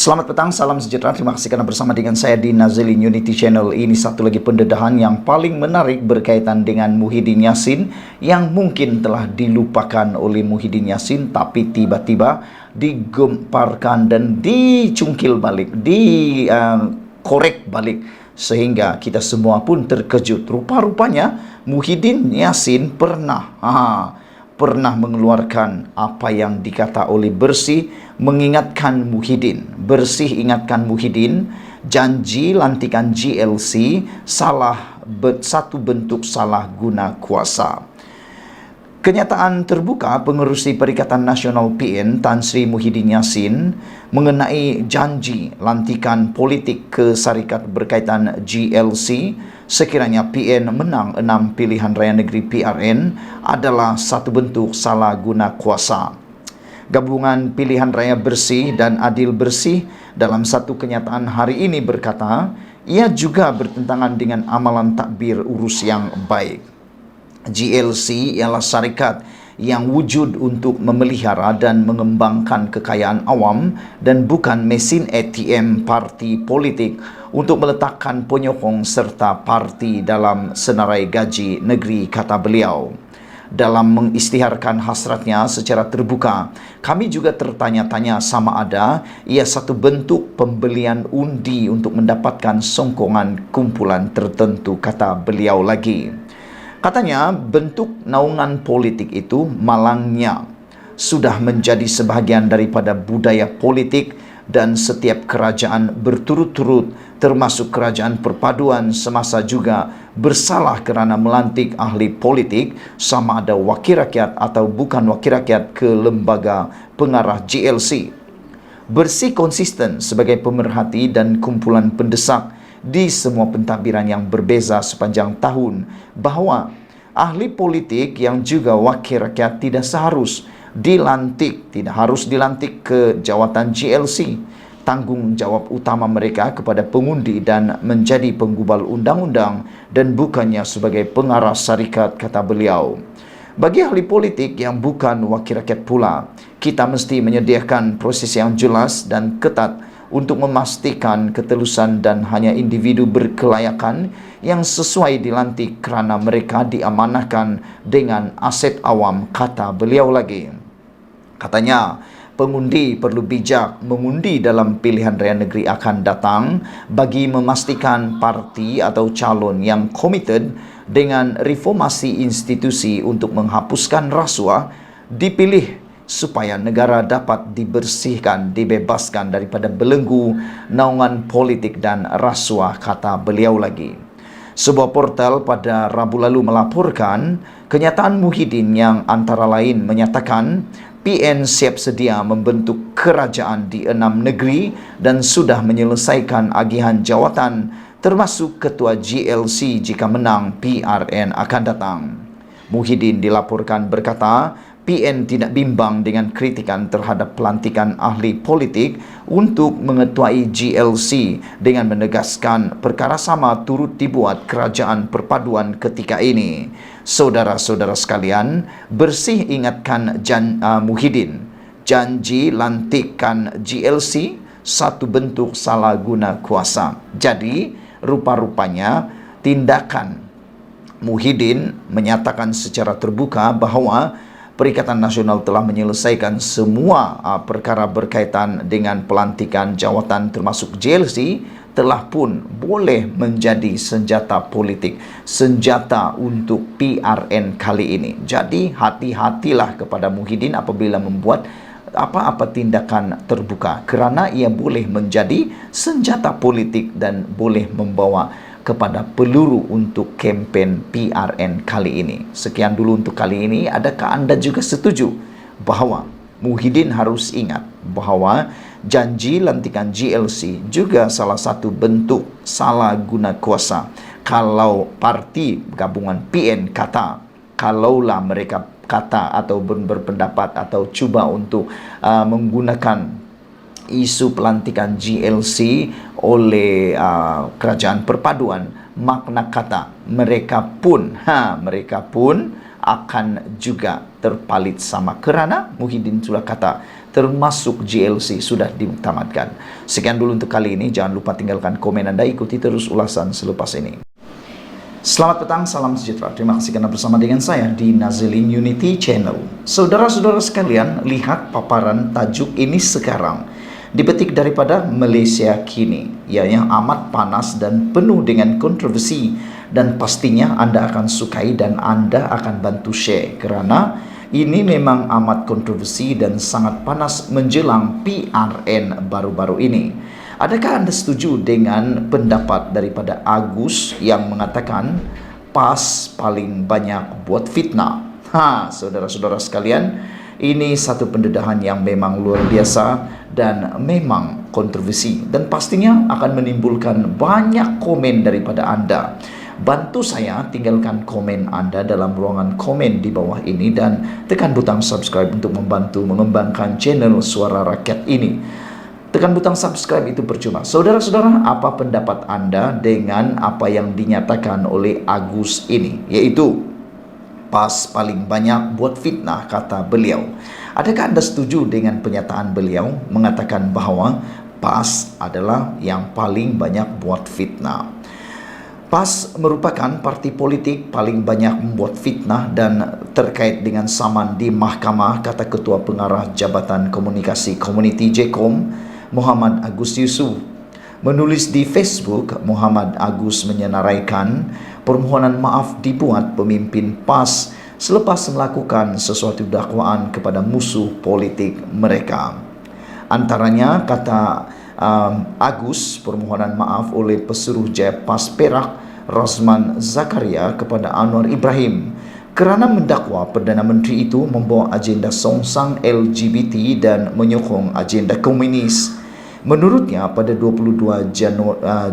Selamat petang, salam sejahtera. Terima kasih karena bersama dengan saya di Nazilin Unity Channel. Ini satu lagi pendedahan yang paling menarik berkaitan dengan Muhyiddin Yassin yang mungkin telah dilupakan oleh Muhyiddin Yassin, tapi tiba-tiba digemparkan dan dicungkil balik, dikorek balik, sehingga kita semua pun terkejut. Rupa-rupanya Muhyiddin Yassin pernah mengeluarkan apa yang dikata oleh Bersih, mengingatkan Muhyiddin. Bersih ingatkan Muhyiddin, janji lantikan GLC satu bentuk salah guna kuasa. Kenyataan terbuka pengerusi Perikatan Nasional PN Tan Sri Muhyiddin Yassin mengenai janji lantikan politik ke syarikat berkaitan GLC sekiranya PN menang 6 pilihan raya negeri PRN adalah satu bentuk salah guna kuasa. Gabungan Pilihan Raya Bersih dan Adil Bersih dalam satu kenyataan hari ini berkata, ia juga bertentangan dengan amalan takbir urus yang baik. GLC ialah syarikat yang wujud untuk memelihara dan mengembangkan kekayaan awam dan bukan mesin ATM parti politik untuk meletakkan penyokong serta parti dalam senarai gaji negeri, kata beliau. Dalam mengisytiharkan hasratnya secara terbuka, kami juga tertanya-tanya sama ada ia satu bentuk pembelian undi untuk mendapatkan songkongan kumpulan tertentu, kata beliau lagi. Katanya bentuk naungan politik itu malangnya sudah menjadi sebahagian daripada budaya politik dan setiap kerajaan berturut-turut termasuk kerajaan perpaduan semasa juga bersalah kerana melantik ahli politik sama ada wakil rakyat atau bukan wakil rakyat ke lembaga pengarah GLC. Bersih konsisten sebagai pemerhati dan kumpulan pendesak di semua pentadbiran yang berbeza sepanjang tahun bahawa ahli politik yang juga wakil rakyat tidak harus dilantik ke jawatan GLC. Tanggungjawab utama mereka kepada pengundi dan menjadi penggubal undang-undang dan bukannya sebagai pengarah syarikat, kata beliau. Bagi ahli politik yang bukan wakil rakyat pula, kita mesti menyediakan proses yang jelas dan ketat untuk memastikan ketelusan dan hanya individu berkelayakan yang sesuai dilantik kerana mereka diamanahkan dengan aset awam, kata beliau lagi. Katanya, pengundi perlu bijak mengundi dalam pilihan raya negeri akan datang bagi memastikan parti atau calon yang komited dengan reformasi institusi untuk menghapuskan rasuah dipilih supaya negara dapat dibersihkan, dibebaskan daripada belenggu naungan politik dan rasuah, kata beliau lagi. Sebuah portal pada Rabu lalu melaporkan kenyataan Muhyiddin yang antara lain menyatakan PN siap sedia membentuk kerajaan di 6 negeri dan sudah menyelesaikan agihan jawatan termasuk ketua GLC jika menang PRN akan datang. Muhyiddin dilaporkan berkata, PN tidak bimbang dengan kritikan terhadap pelantikan ahli politik untuk mengetuai GLC dengan menegaskan perkara sama turut dibuat kerajaan perpaduan ketika ini. Saudara-saudara sekalian, Bersih ingatkan Muhyiddin, janji lantikan GLC satu bentuk salah guna kuasa. Jadi, rupa-rupanya tindakan Muhyiddin menyatakan secara terbuka bahawa Perikatan Nasional telah menyelesaikan semua perkara berkaitan dengan pelantikan jawatan termasuk GLC telah pun boleh menjadi senjata politik, senjata untuk PRN kali ini. Jadi hati-hatilah kepada Muhyiddin apabila membuat apa-apa tindakan terbuka kerana ia boleh menjadi senjata politik dan boleh membawa kepada peluru untuk kempen PRN kali ini. Sekian dulu untuk kali ini. Adakah anda juga setuju bahawa Muhyiddin harus ingat bahawa janji lantikan GLC juga salah satu bentuk salah guna kuasa? Kalau parti gabungan PN kata, kalaulah mereka kata atau berpendapat atau cuba untuk menggunakan isu pelantikan GLC oleh kerajaan perpaduan, makna kata mereka pun akan juga terpalit sama, kerana Muhyiddin sudah kata termasuk GLC sudah ditamatkan. Sekian dulu untuk kali ini. Jangan lupa tinggalkan komen Anda, ikuti terus ulasan selepas ini. Selamat petang, salam sejahtera. Terima kasih karena bersama dengan saya di Nazilin Unity Channel. Saudara-saudara sekalian, lihat paparan tajuk ini sekarang. Dipetik daripada Malaysia Kini, yang amat panas dan penuh dengan kontroversi, dan pastinya Anda akan sukai dan Anda akan bantu share, kerana ini memang amat kontroversi dan sangat panas menjelang PRN baru-baru ini. Adakah Anda setuju dengan pendapat daripada Agus yang mengatakan PAS paling banyak buat fitnah? Saudara-saudara sekalian, ini satu pendedahan yang memang luar biasa dan memang kontroversi, dan pastinya akan menimbulkan banyak komen daripada Anda. Bantu saya, tinggalkan komen Anda dalam ruangan komen di bawah ini dan tekan butang subscribe untuk membantu mengembangkan channel Suara Rakyat ini. Tekan butang subscribe itu percuma. Saudara-saudara, apa pendapat Anda dengan apa yang dinyatakan oleh Agus ini? Yaitu PAS paling banyak buat fitnah, kata beliau. Adakah Anda setuju dengan pernyataan beliau mengatakan bahawa PAS adalah yang paling banyak buat fitnah? PAS merupakan parti politik paling banyak membuat fitnah dan terkait dengan saman di mahkamah, kata Ketua Pengarah Jabatan Komunikasi Komuniti JKOM, Muhammad Agus Yusuf. Menulis di Facebook, Muhammad Agus menyenaraikan permohonan maaf dibuat pemimpin PAS selepas melakukan sesuatu dakwaan kepada musuh politik mereka. Antaranya, kata Agus, permohonan maaf oleh Pesuruhjaya PAS Perak Razman Zakaria kepada Anwar Ibrahim kerana mendakwa Perdana Menteri itu membawa agenda songsang LGBT dan menyokong agenda komunis. Menurutnya, pada 22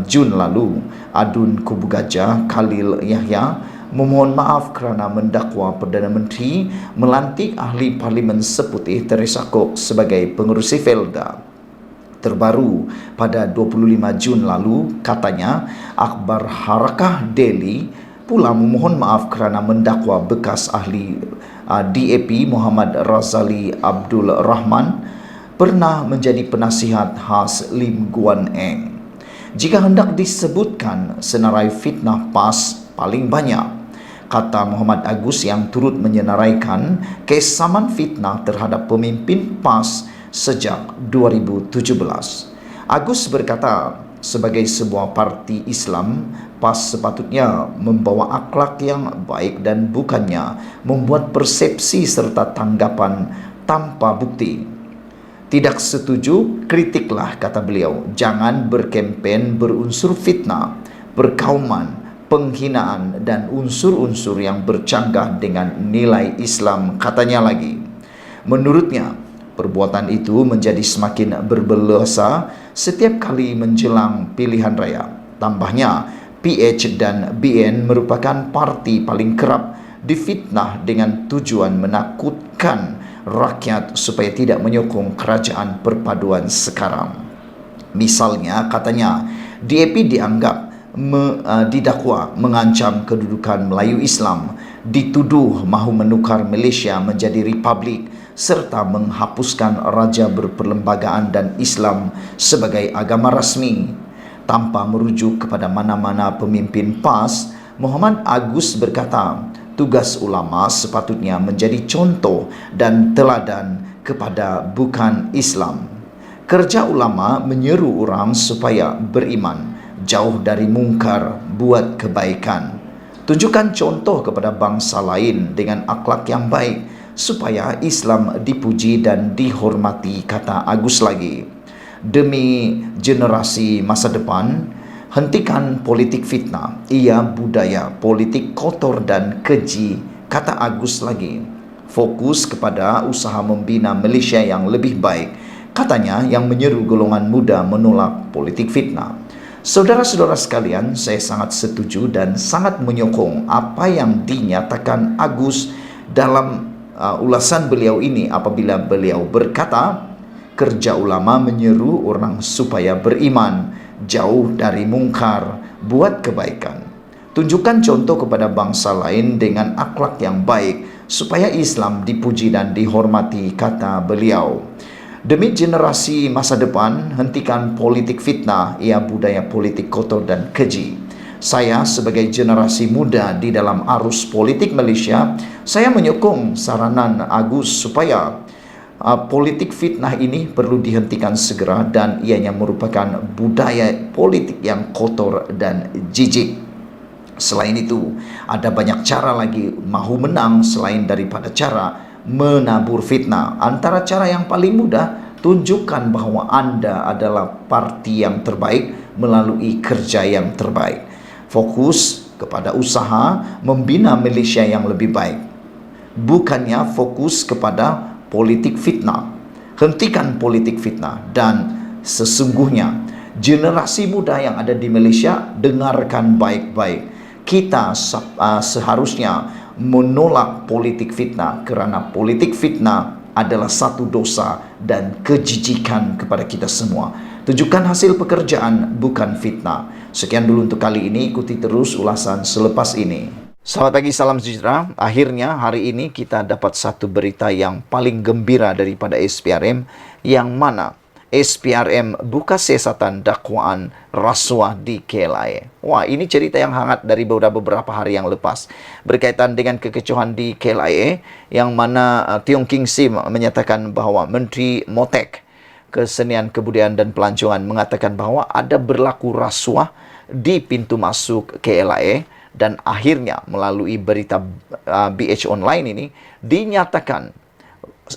Jun lalu, Adun Kubu Gajah Khalil Yahya memohon maaf kerana mendakwa Perdana Menteri melantik ahli Parlimen Seputih Teresa Kok sebagai pengerusi Felda. Terbaru, pada 25 Jun lalu, katanya Akhbar Harakah Delhi pula memohon maaf kerana mendakwa bekas ahli DAP Muhammad Razali Abdul Rahman pernah menjadi penasihat khas Lim Guan Eng. Jika hendak disebutkan senarai fitnah PAS paling banyak, kata Muhammad Agus yang turut menyenaraikan kesamaan fitnah terhadap pemimpin PAS sejak 2017. Agus berkata, sebagai sebuah parti Islam, PAS sepatutnya membawa akhlak yang baik dan bukannya membuat persepsi serta tanggapan tanpa bukti. Tidak setuju, kritiklah, kata beliau. Jangan berkempen berunsur fitnah, perkauman, penghinaan dan unsur-unsur yang bercanggah dengan nilai Islam, katanya lagi. Menurutnya, perbuatan itu menjadi semakin berbelasa setiap kali menjelang pilihan raya. Tambahnya, PH dan BN merupakan parti paling kerap difitnah dengan tujuan menakutkan rakyat supaya tidak menyokong kerajaan perpaduan sekarang. Misalnya, katanya, DAP dianggap didakwa mengancam kedudukan Melayu Islam, dituduh mahu menukar Malaysia menjadi republik, serta menghapuskan raja berperlembagaan dan Islam sebagai agama rasmi. Tanpa merujuk kepada mana-mana pemimpin PAS, Muhammad Agus berkata, tugas ulama sepatutnya menjadi contoh dan teladan kepada bukan Islam. Kerja ulama menyeru orang supaya beriman, jauh dari mungkar, buat kebaikan. Tunjukkan contoh kepada bangsa lain dengan akhlak yang baik, supaya Islam dipuji dan dihormati, kata Agus lagi. Demi generasi masa depan, hentikan politik fitnah. Ia budaya politik kotor dan keji, kata Agus lagi. Fokus kepada usaha membina Malaysia yang lebih baik, katanya, yang menyeru golongan muda menolak politik fitnah. Saudara-saudara sekalian, saya sangat setuju dan sangat menyokong apa yang dinyatakan Agus dalam ulasan beliau ini apabila beliau berkata, kerja ulama menyeru orang supaya beriman, jauh dari mungkar, buat kebaikan. Tunjukkan contoh kepada bangsa lain dengan akhlak yang baik, supaya Islam dipuji dan dihormati, kata beliau. Demi generasi masa depan, hentikan politik fitnah, ia budaya politik kotor dan keji. Saya sebagai generasi muda di dalam arus politik Malaysia, saya menyokong saranan Agus supaya politik fitnah ini perlu dihentikan segera dan ianya merupakan budaya politik yang kotor dan jijik. Selain itu, ada banyak cara lagi mahu menang selain daripada cara menabur fitnah. Antara cara yang paling mudah, tunjukkan bahwa Anda adalah parti yang terbaik melalui kerja yang terbaik. Fokus kepada usaha membina Malaysia yang lebih baik, bukannya fokus kepada politik fitnah. Hentikan politik fitnah. Dan sesungguhnya generasi muda yang ada di Malaysia, dengarkan baik-baik. Kita seharusnya menolak politik fitnah, kerana politik fitnah adalah satu dosa dan kejijikan kepada kita semua. Tunjukkan hasil pekerjaan, bukan fitnah. Sekian dulu untuk kali ini, ikuti terus ulasan selepas ini. Selamat pagi, salam sejahtera. Akhirnya hari ini kita dapat satu berita yang paling gembira daripada SPRM, yang mana SPRM buka siasatan dakwaan rasuah di KLIA. Wah, ini cerita yang hangat dari beberapa hari yang lepas berkaitan dengan kekecohan di KLIA, yang mana Tiong King Sim menyatakan bahawa Menteri Motek Kesenian, Kebudayaan dan Pelancongan mengatakan bahawa ada berlaku rasuah di pintu masuk KLIA, dan akhirnya melalui berita BH Online ini dinyatakan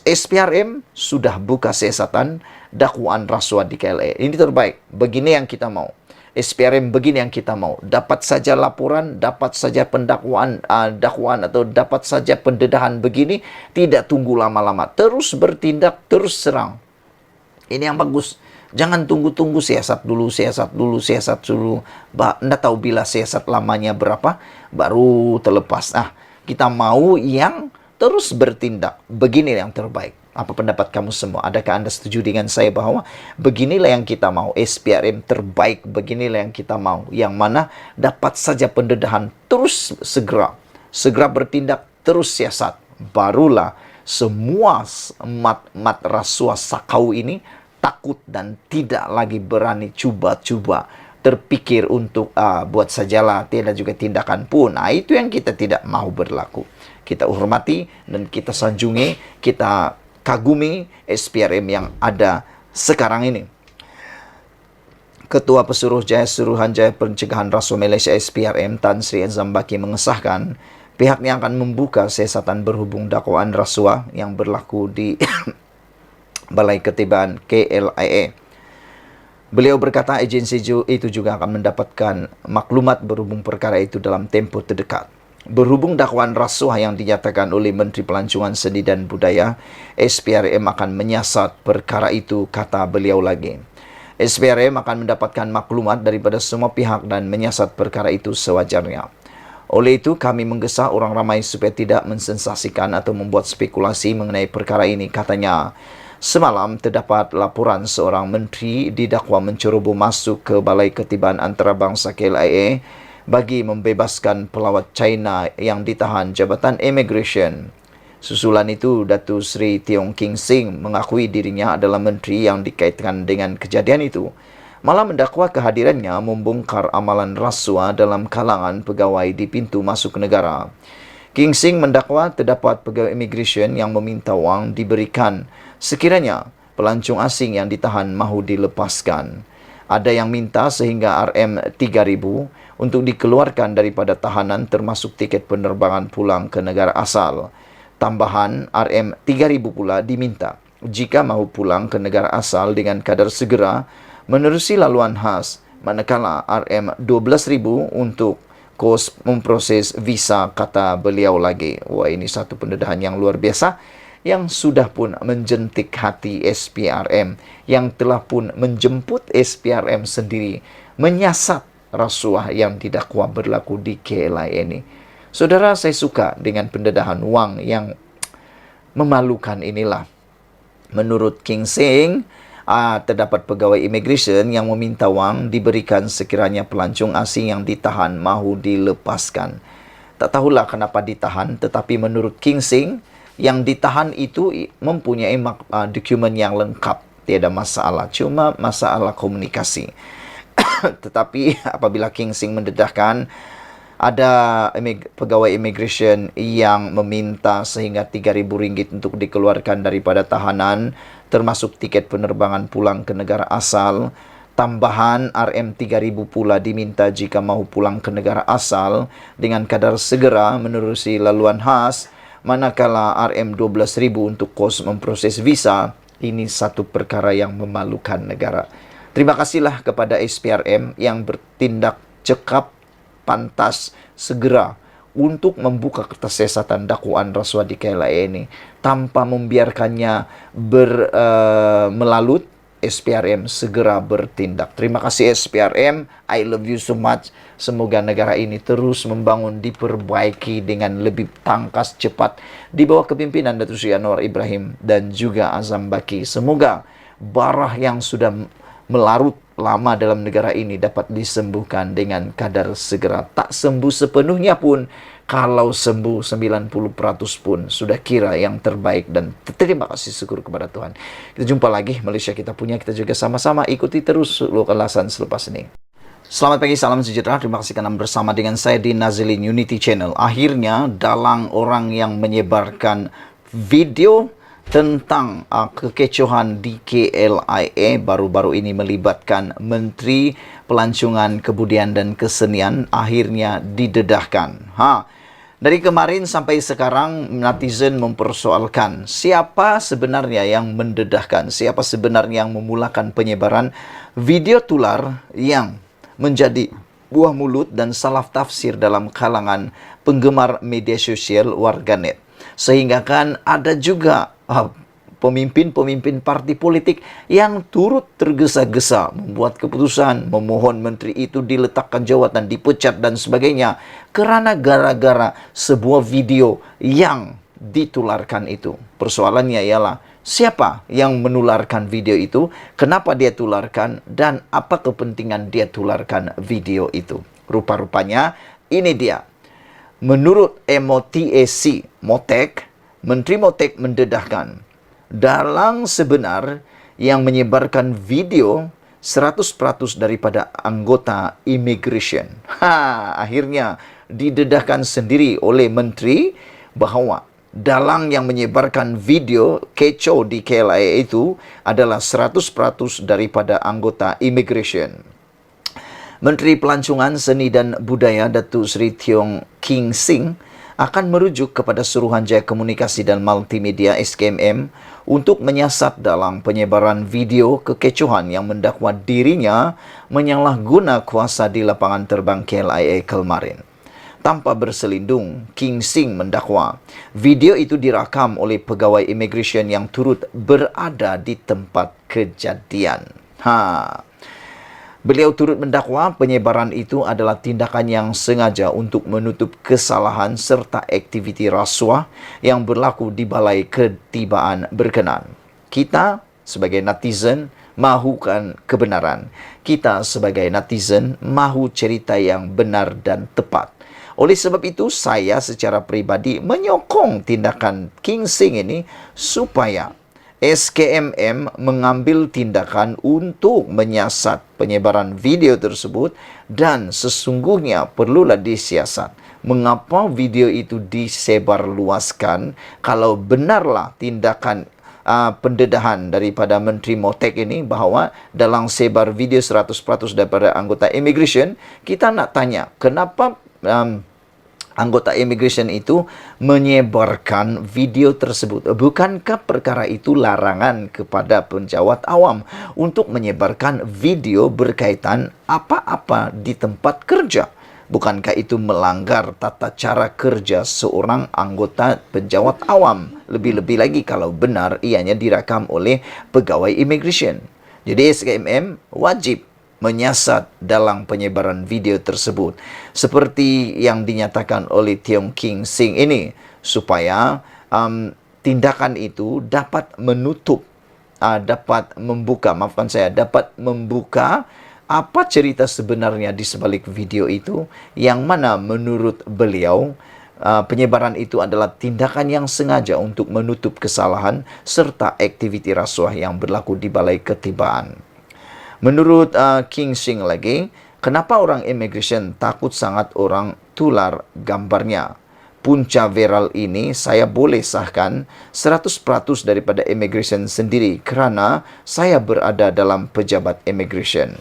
SPRM sudah buka siasatan dakwaan rasuah di KLIA. Ini terbaik. Begini yang kita mau. SPRM begini yang kita mau. Dapat saja laporan, dapat saja pendakwaan, dakwaan atau dapat saja pendedahan begini, tidak tunggu lama-lama. Terus bertindak, terus serang. Ini yang bagus. Jangan tunggu-tunggu, siasat dulu. Anda tahu bila siasat lamanya berapa, baru terlepas. Kita mau yang terus bertindak. Begini yang terbaik. Apa pendapat kamu semua? Adakah Anda setuju dengan saya bahwa beginilah yang kita mau? SPRM terbaik, beginilah yang kita mau. Yang mana dapat saja pendedahan, terus segera bertindak, terus siasat. Barulah semua mat rasuah sakau ini takut dan tidak lagi berani cuba-cuba terpikir untuk buat sajalah, tidak juga tindakan pun. Itu yang kita tidak mau berlaku. Kita hormati dan kita sanjungi, kita kagumi SPRM yang ada sekarang ini. Ketua Suruhanjaya Pencegahan Rasuah Malaysia SPRM Tan Sri Zambaki mengesahkan pihaknya akan membuka siasatan berhubung dakwaan rasuah yang berlaku di Balai Ketibaan KLIA. Beliau berkata agensi itu juga akan mendapatkan maklumat berhubung perkara itu dalam tempoh terdekat. Berhubung dakwaan rasuah yang dinyatakan oleh Menteri Pelancongan Seni dan Budaya, SPRM akan menyiasat perkara itu, kata beliau lagi. SPRM akan mendapatkan maklumat daripada semua pihak dan menyiasat perkara itu sewajarnya. Oleh itu, kami menggesa orang ramai supaya tidak mensensasikan atau membuat spekulasi mengenai perkara ini, katanya. Semalam terdapat laporan seorang menteri didakwa menceroboh masuk ke Balai Ketibaan Antarabangsa KLIA bagi membebaskan pelawat China yang ditahan Jabatan Immigration. Susulan itu, Datuk Seri Tiong King Sing mengakui dirinya adalah menteri yang dikaitkan dengan kejadian itu. Malah mendakwa kehadirannya membongkar amalan rasuah dalam kalangan pegawai di pintu masuk negara. King Sing mendakwa terdapat pegawai immigration yang meminta wang diberikan sekiranya pelancong asing yang ditahan mahu dilepaskan. Ada yang minta sehingga RM3,000 untuk dikeluarkan daripada tahanan termasuk tiket penerbangan pulang ke negara asal. Tambahan RM3,000 pula diminta jika mahu pulang ke negara asal dengan kadar segera menerusi laluan khas, manakala RM12,000 untuk kos memproses visa, kata beliau lagi. Wah, ini satu pendedahan yang luar biasa yang sudah pun menjentik hati SPRM, yang telah pun menjemput SPRM sendiri menyiasat rasuah yang didakwa berlaku di KLIA ini. Saudara, saya suka dengan pendedahan wang yang memalukan inilah. Menurut King Sing, terdapat pegawai immigration yang meminta wang diberikan sekiranya pelancong asing yang ditahan mahu dilepaskan. Tak tahulah kenapa ditahan, tetapi menurut King Sing, yang ditahan itu mempunyai dokumen yang lengkap, tiada masalah, cuma masalah komunikasi. Tetapi apabila King Sing mendedahkan, ada pegawai immigration yang meminta sehingga RM3.000 untuk dikeluarkan daripada tahanan, termasuk tiket penerbangan pulang ke negara asal. Tambahan RM3.000 pula diminta jika mahu pulang ke negara asal dengan kadar segera menerusi laluan khas, manakala RM12.000 untuk kos memproses visa. Ini satu perkara yang memalukan negara. Terima kasihlah kepada SPRM yang bertindak cekap, pantas, segera untuk membuka kertas siasatan dakwaan rasuah di KLIA ini tanpa membiarkannya melalut. SPRM segera bertindak. Terima kasih SPRM, I love you so much. Semoga negara ini terus membangun, diperbaiki dengan lebih tangkas cepat di bawah kepimpinan Datuk Seri Anwar Ibrahim dan juga Azam Baki. Semoga barah yang sudah melarut lama dalam negara ini dapat disembuhkan dengan kadar segera. Tak sembuh sepenuhnya pun, kalau sembuh 90% pun sudah kira yang terbaik, dan terima kasih syukur kepada Tuhan. Kita jumpa lagi, Malaysia kita punya, kita juga sama-sama ikuti terus ulasan selepas ini. Selamat pagi, salam sejahtera. Terima kasih karena bersama dengan saya di Nazilin Unity Channel. Akhirnya, dalang orang yang menyebarkan video tentang kekecohan di KLIA baru-baru ini melibatkan Menteri Pelancongan Kebudayaan dan Kesenian akhirnya didedahkan. Dari kemarin sampai sekarang netizen mempersoalkan siapa sebenarnya yang mendedahkan, siapa sebenarnya yang memulakan penyebaran video tular yang menjadi buah mulut dan salah tafsir dalam kalangan penggemar media sosial warganet. Sehingga kan ada juga pemimpin-pemimpin parti politik yang turut tergesa-gesa membuat keputusan, memohon menteri itu diletakkan jawatan, dipecat dan sebagainya, kerana gara-gara sebuah video yang ditularkan itu. Persoalannya ialah siapa yang menularkan video itu, kenapa dia tularkan, dan apa kepentingan dia tularkan video itu. Rupa-rupanya ini dia. Menurut MOTAC, Motek, Menteri Motek mendedahkan dalang sebenar yang menyebarkan video 100% daripada anggota immigration. Akhirnya didedahkan sendiri oleh menteri bahawa dalang yang menyebarkan video kecoh di KLIA itu adalah 100% daripada anggota immigration. Menteri Pelancongan, Seni dan Budaya Datuk Seri Tiong King Sing akan merujuk kepada Suruhanjaya Komunikasi dan Multimedia SKMM untuk menyiasat dalam penyebaran video kekecohan yang mendakwa dirinya menyalahguna kuasa di lapangan terbang KLIA kemarin. Tanpa berselindung, King Sing mendakwa video itu dirakam oleh pegawai immigration yang turut berada di tempat kejadian. Beliau turut mendakwa penyebaran itu adalah tindakan yang sengaja untuk menutup kesalahan serta aktiviti rasuah yang berlaku di Balai Ketibaan berkenan. Kita sebagai netizen mahukan kebenaran. Kita sebagai netizen mahu cerita yang benar dan tepat. Oleh sebab itu, saya secara peribadi menyokong tindakan King Sing ini supaya SKMM mengambil tindakan untuk menyiasat penyebaran video tersebut, dan sesungguhnya perlulah disiasat. Mengapa video itu disebarluaskan kalau benarlah tindakan pendedahan daripada Menteri Motek ini bahawa dalam sebar video 100% daripada anggota immigration, kita nak tanya kenapa anggota immigration itu menyebarkan video tersebut. Bukankah perkara itu larangan kepada penjawat awam untuk menyebarkan video berkaitan apa-apa di tempat kerja? Bukankah itu melanggar tata cara kerja seorang anggota penjawat awam? Lebih-lebih lagi kalau benar ianya direkam oleh pegawai immigration. Jadi SKMM wajib menyiasat dalam penyebaran video tersebut seperti yang dinyatakan oleh Tiong King Sing ini, supaya tindakan itu dapat menutup dapat membuka Apa cerita sebenarnya di sebalik video itu, yang mana menurut beliau penyebaran itu adalah tindakan yang sengaja untuk menutup kesalahan serta aktiviti rasuah yang berlaku di Balai Ketibaan. Menurut King Sing lagi, kenapa orang immigration takut sangat orang tular gambarnya? Punca viral ini saya boleh sahkan 100% daripada immigration sendiri kerana saya berada dalam pejabat immigration.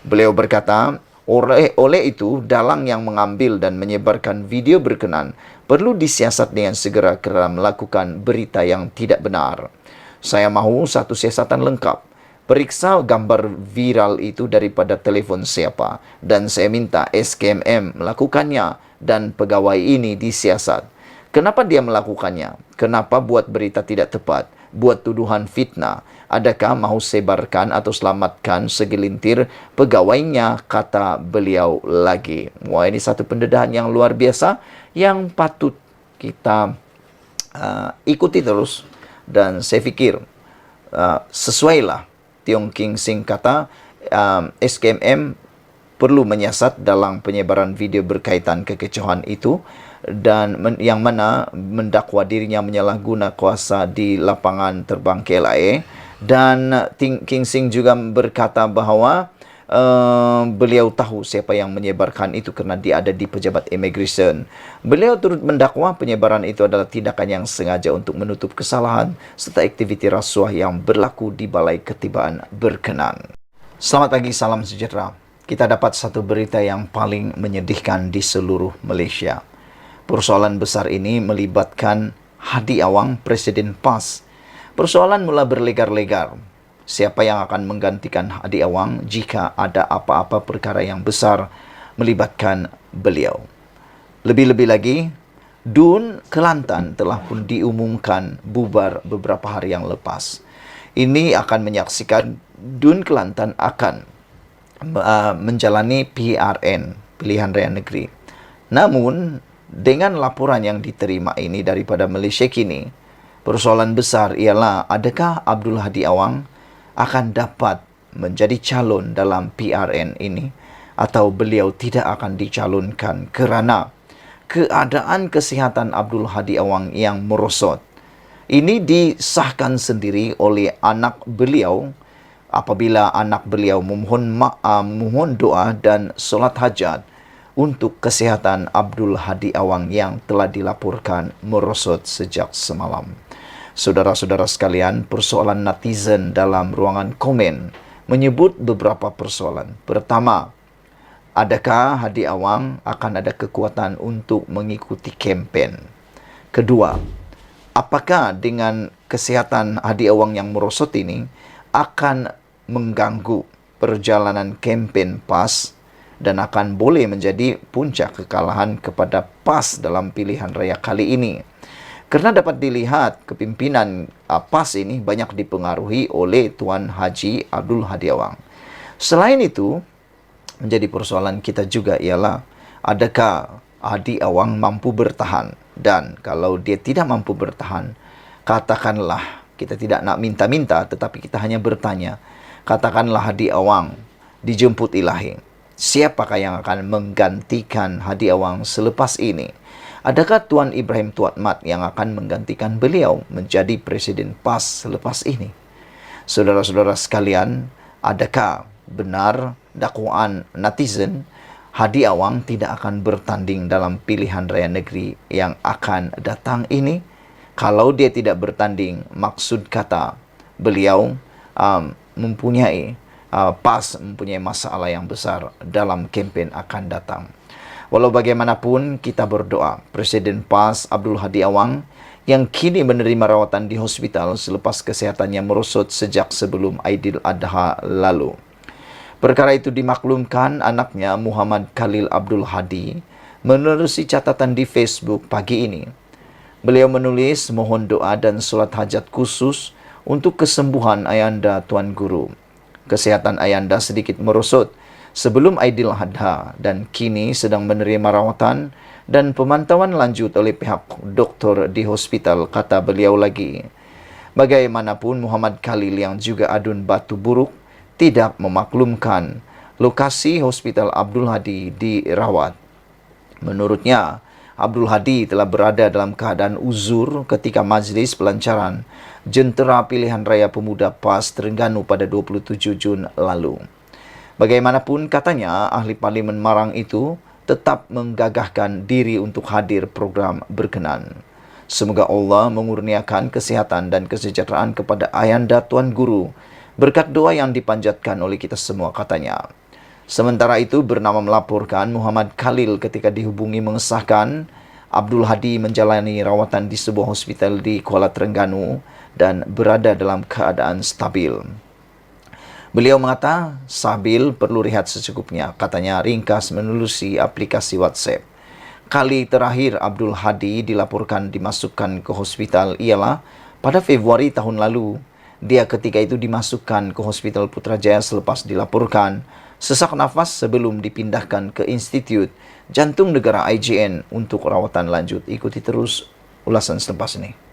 Beliau berkata, oleh itu, dalang yang mengambil dan menyebarkan video berkenan perlu disiasat dengan segera kerana melakukan berita yang tidak benar. Saya mahu satu siasatan lengkap. Periksa gambar viral itu daripada telefon siapa dan saya minta SKMM melakukannya dan pegawai ini disiasat. Kenapa dia melakukannya? Kenapa buat berita tidak tepat? Buat tuduhan fitnah? Adakah mahu sebarkan atau selamatkan segelintir pegawainya, kata beliau lagi. Wah, ini satu pendedahan yang luar biasa yang patut kita ikuti terus. Dan saya fikir sesuailah Tiong King Sing kata, SKMM perlu menyiasat dalam penyebaran video berkaitan kekecohan itu dan yang mana mendakwa dirinya menyalahguna kuasa di lapangan terbang KLIA. Dan King Sing juga berkata bahawa beliau tahu siapa yang menyebarkan itu kerana dia ada di pejabat immigration. Beliau turut mendakwa penyebaran itu adalah tindakan yang sengaja untuk menutup kesalahan serta aktiviti rasuah yang berlaku di Balai Ketibaan berkenan. Selamat pagi, salam sejahtera. Kita dapat satu berita yang paling menyedihkan di seluruh Malaysia. Persoalan besar ini melibatkan Hadi Awang, Presiden PAS. Persoalan mula berlegar-legar. Siapa yang akan menggantikan Hadi Awang jika ada apa-apa perkara yang besar melibatkan beliau? Lebih-lebih lagi, DUN Kelantan telah pun diumumkan bubar beberapa hari yang lepas. Ini akan menyaksikan DUN Kelantan akan menjalani PRN, Pilihan Raya Negeri. Namun, dengan laporan yang diterima ini daripada Malaysia Kini, persoalan besar ialah adakah Abdul Hadi Awang akan dapat menjadi calon dalam PRN ini atau beliau tidak akan dicalonkan kerana keadaan kesihatan Abdul Hadi Awang yang merosot. Ini disahkan sendiri oleh anak beliau apabila anak beliau memohon doa dan solat hajat untuk kesihatan Abdul Hadi Awang yang telah dilaporkan merosot sejak semalam. Saudara-saudara sekalian, persoalan netizen dalam ruangan komen menyebut beberapa persoalan. Pertama, adakah Hadi Awang akan ada kekuatan untuk mengikuti kempen? Kedua, apakah dengan kesihatan Hadi Awang yang merosot ini akan mengganggu perjalanan kempen PAS dan akan boleh menjadi puncak kekalahan kepada PAS dalam pilihan raya kali ini? Kerana dapat dilihat kepimpinan PAS ini banyak dipengaruhi oleh Tuan Haji Abdul Hadi Awang. Selain itu, menjadi persoalan kita juga ialah adakah Hadi Awang mampu bertahan? Dan kalau dia tidak mampu bertahan, katakanlah, kita tidak nak minta-minta tetapi kita hanya bertanya, katakanlah Hadi Awang dijemput ilahi. Siapakah yang akan menggantikan Hadi Awang selepas ini? Adakah Tuan Ibrahim Tuat Mat yang akan menggantikan beliau menjadi Presiden PAS selepas ini? Saudara-saudara sekalian, adakah benar dakwaan netizen Hadi Awang tidak akan bertanding dalam pilihan raya negeri yang akan datang ini? Kalau dia tidak bertanding, maksud kata beliau PAS mempunyai masalah yang besar dalam kempen akan datang. Walau bagaimanapun, kita berdoa Presiden PAS Abdul Hadi Awang yang kini menerima rawatan di hospital selepas kesehatannya merosot sejak sebelum Aidil Adha lalu. Perkara itu dimaklumkan anaknya Muhammad Khalil Abdul Hadi menerusi catatan di Facebook pagi ini. Beliau menulis mohon doa dan solat hajat khusus untuk kesembuhan Ayanda Tuan Guru. Kesehatan Ayanda sedikit merosot sebelum Aidil Adha dan kini sedang menerima rawatan dan pemantauan lanjut oleh pihak doktor di hospital, kata beliau lagi. Bagaimanapun, Muhammad Khalil yang juga adun batu buruk tidak memaklumkan lokasi Hospital Abdul Hadi dirawat. Menurutnya, Abdul Hadi telah berada dalam keadaan uzur ketika majlis pelancaran Jentera Pilihan Raya Pemuda PAS Terengganu pada 27 Jun lalu. Bagaimanapun katanya, ahli Parlimen Marang itu tetap menggagahkan diri untuk hadir program berkenan. Semoga Allah mengurniakan kesihatan dan kesejahteraan kepada Ayanda Tuan Guru berkat doa yang dipanjatkan oleh kita semua, katanya. Sementara itu, bernama melaporkan Muhammad Khalil ketika dihubungi mengesahkan Abdul Hadi menjalani rawatan di sebuah hospital di Kuala Terengganu dan berada dalam keadaan stabil. Beliau mengata, stabil perlu rehat secukupnya, katanya ringkas menelusuri aplikasi WhatsApp. Kali terakhir Abdul Hadi dilaporkan dimasukkan ke hospital ialah pada Februari tahun lalu. Dia ketika itu dimasukkan ke Hospital Putrajaya selepas dilaporkan sesak nafas sebelum dipindahkan ke Institut Jantung Negara IJN untuk rawatan lanjut. Ikuti terus ulasan selepas ini.